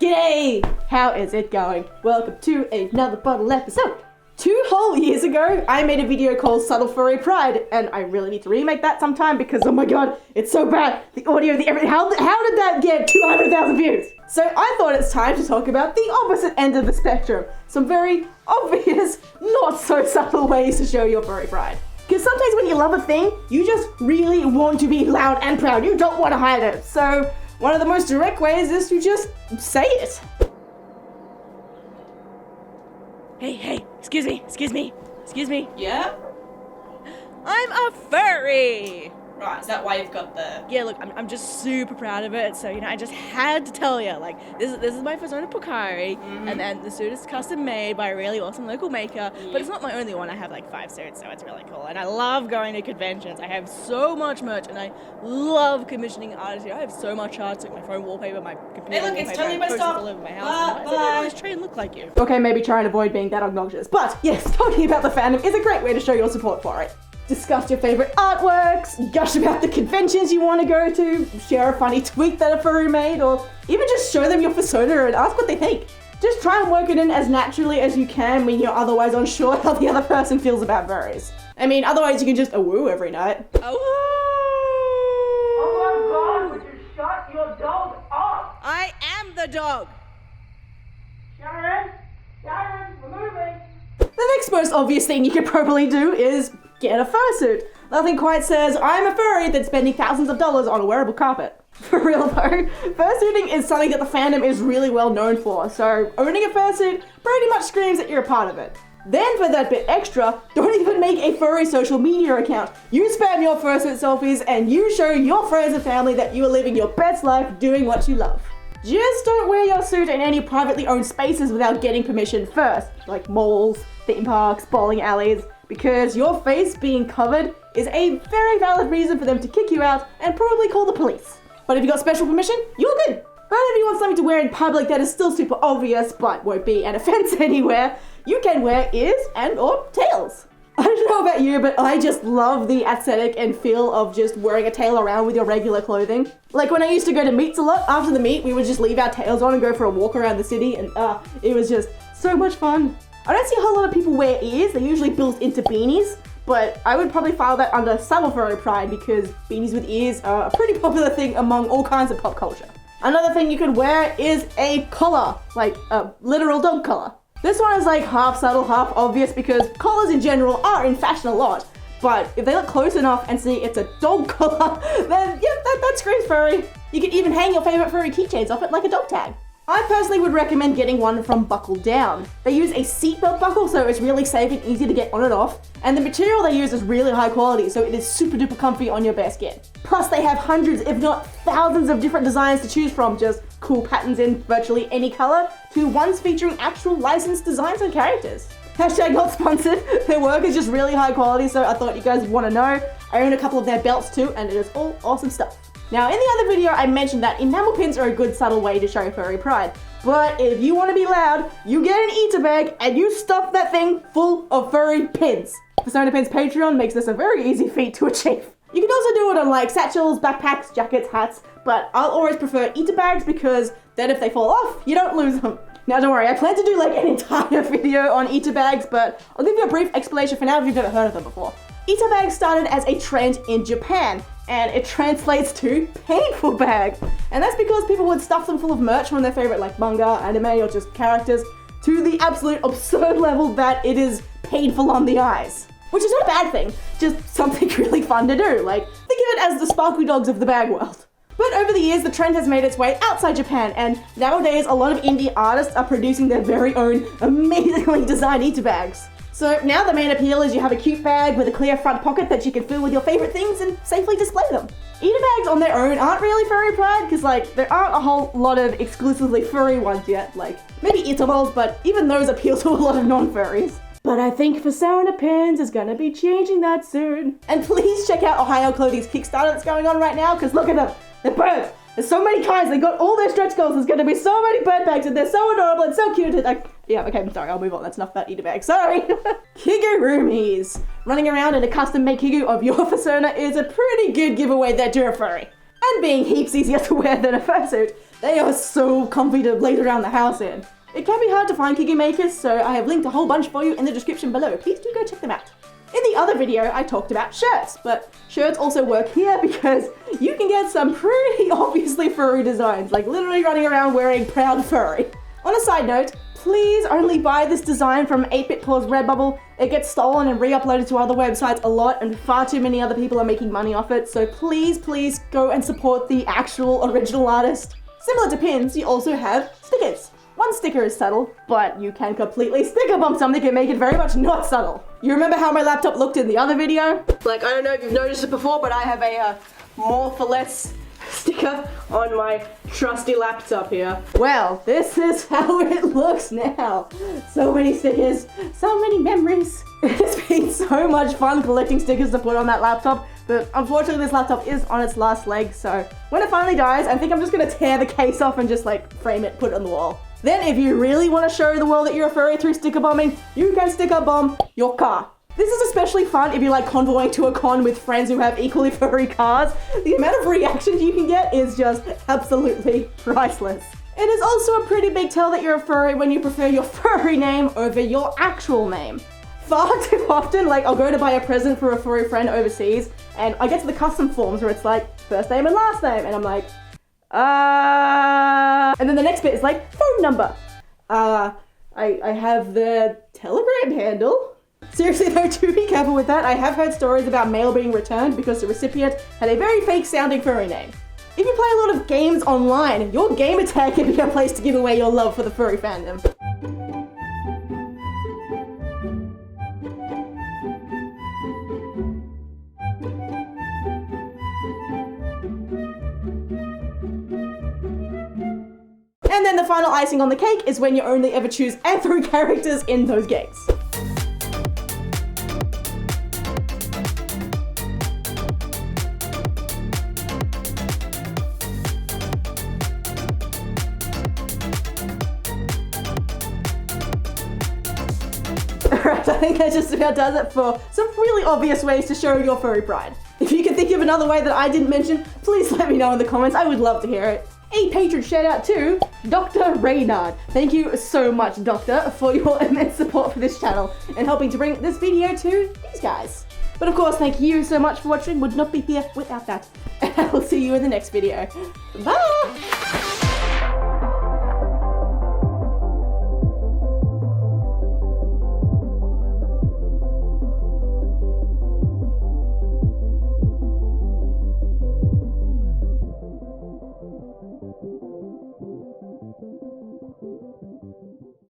G'day! How is it going? Welcome to another bottle episode. 2 whole years ago, I made a video called Subtle Furry Pride, and I really need to remake that sometime because, oh my god, it's so bad. The audio, how did that get 200,000 views? So I thought it's time to talk about the opposite end of the spectrum. Some very obvious, not so subtle ways to show your furry pride. Because sometimes when you love a thing, you just really want to be loud and proud. You don't want to hide it. So one of the most direct ways is to just say it. Hey, excuse me. Yeah? I'm a furry! Right, is that why you've got the... Yeah, look, I'm just super proud of it, so, I just had to tell you, this is my Persona Pocari, and then the suit is custom made by a really awesome local maker, but it's not my only one. I have 5 suits, so it's really cool, and I love going to conventions. I have so much merch, and I love commissioning artists here. I have so much art, my phone wallpaper, my computer Hey, look, wallpaper, it's totally my posters stuff. all over my house. Bye. I always try and look like you. Okay, maybe try and avoid being that obnoxious. But yes, talking about the fandom is a great way to show your support for it. Discuss your favorite artworks, gush about the conventions you want to go to, share a funny tweet that a furry made, or even just show them your persona and ask what they think. Just try and work it in as naturally as you can when you're otherwise unsure how the other person feels about furries. I mean, otherwise you can just awoo every night. Oh my god, would you shut your dog up? I am the dog! Sharon, we're moving. The next most obvious thing you could probably do is get a fursuit. Nothing quite says, I'm a furry, than spending thousands of dollars on a wearable carpet. For real though, fursuiting is something that the fandom is really well known for, so owning a fursuit pretty much screams that you're a part of it. Then for that bit extra, don't even make a furry social media account. You spam your fursuit selfies and you show your friends and family that you are living your best life doing what you love. Just don't wear your suit in any privately owned spaces without getting permission first, like malls, theme parks, bowling alleys, because your face being covered is a very valid reason for them to kick you out and probably call the police. But if you got special permission, you're good. But if you want something to wear in public that is still super obvious but won't be an offense anywhere, you can wear ears and or tails. I don't know about you, but I just love the aesthetic and feel of just wearing a tail around with your regular clothing. Like when I used to go to meets a lot, after the meet we would just leave our tails on and go for a walk around the city, and it was just so much fun. I don't see a whole lot of people wear ears. They're usually built into beanies, but I would probably file that under Subtle Furry Pride because beanies with ears are a pretty popular thing among all kinds of pop culture. Another thing you could wear is a collar, like a literal dog collar. This one is half subtle, half obvious because collars in general are in fashion a lot, but if they look close enough and see it's a dog collar, then yeah, that screams furry. You could even hang your favorite furry keychains off it like a dog tag. I personally would recommend getting one from Buckle Down. They use a seatbelt buckle, so it's really safe and easy to get on and off. And the material they use is really high quality, so it is super duper comfy on your bare skin. Plus they have hundreds, if not thousands of different designs to choose from, just cool patterns in virtually any color, to ones featuring actual licensed designs and characters. Hashtag not sponsored. Their work is just really high quality, so I thought you guys would want to know. I own a couple of their belts too, and it is all awesome stuff. Now, in the other video, I mentioned that enamel pins are a good subtle way to show furry pride. But if you want to be loud, you get an eater bag and you stuff that thing full of furry pins. Persona Pins Patreon makes this a very easy feat to achieve. You can also do it on satchels, backpacks, jackets, hats, but I'll always prefer eater bags because then if they fall off, you don't lose them. Now don't worry, I plan to do an entire video on eater bags, but I'll give you a brief explanation for now if you've never heard of them before. Eater bags started as a trend in Japan, and it translates to painful bag. And that's because people would stuff them full of merch from their favorite manga, anime, or just characters to the absolute absurd level that it is painful on the eyes. Which is not a bad thing, just something really fun to do. Think of it as the sparkly dogs of the bag world. But over the years, the trend has made its way outside Japan, and nowadays a lot of indie artists are producing their very own amazingly designed eater bags. So now the main appeal is you have a cute bag with a clear front pocket that you can fill with your favorite things and safely display them. Eater bags on their own aren't really furry pride because there aren't a whole lot of exclusively furry ones yet, maybe Itaballs, but even those appeal to a lot of non-furries. But I think Persona Pins is gonna be changing that soon. And please check out Ohio Clothing's Kickstarter that's going on right now because look at them, they're birds. There's so many kinds, they got all their stretch goals, there's gonna be so many bird bags and they're so adorable and so cute. Yeah, okay, I'm sorry, I'll move on, that's enough about eater bags, sorry. Kigurumis. Running around in a custom-made Kigu of your persona is a pretty good giveaway that you're a furry. And being heaps easier to wear than a fursuit, They are so comfy to blaze around the house in. It can be hard to find Kiki makers, so I have linked a whole bunch for you in the description below. Please do go check them out. In the other video, I talked about shirts, but shirts also work here because you can get some pretty obviously furry designs, like literally running around wearing proud furry. On a side note, please only buy this design from 8-Bit Paws Redbubble. It gets stolen and re-uploaded to other websites a lot, and far too many other people are making money off it, so please go and support the actual original artist. Similar to pins, you also have stickers. One sticker is subtle, but you can completely sticker bump something and make it very much not subtle. You remember how my laptop looked in the other video? Like, I don't know if you've noticed it before, but I have a more for less sticker on my trusty laptop here. Well, this is how it looks now. So many stickers, so many memories. It's been so much fun collecting stickers to put on that laptop, but unfortunately this laptop is on its last leg, so when it finally dies, I think I'm just gonna tear the case off and just like frame it, put it on the wall. Then if you really want to show the world that you're a furry through sticker bombing, you can sticker bomb your car. This is especially fun if you like convoying to a con with friends who have equally furry cars. The amount of reactions you can get is just absolutely priceless. It is also a pretty big tell that you're a furry when you prefer your furry name over your actual name. Far too often, like I'll go to buy a present for a furry friend overseas and I get to the custom forms where it's like first name and last name and I'm like, and then the next bit is like phone number. I have the Telegram handle. Seriously though, do be careful with that. I have heard stories about mail being returned because the recipient had a very fake sounding furry name. If you play a lot of games online, your gamer tag can be a place to give away your love for the furry fandom. And then the final icing on the cake is when you only ever choose Anthro characters in those games. Alright, I think that just about does it for some really obvious ways to show your furry pride. If you can think of another way that I didn't mention, please let me know in the comments. I would love to hear it. A patron shout out to Dr. Reynard. Thank you so much, Doctor, for your immense support for this channel and helping to bring this video to these guys. But of course, thank you so much for watching. Would not be here without that. And I will see you in the next video. Bye!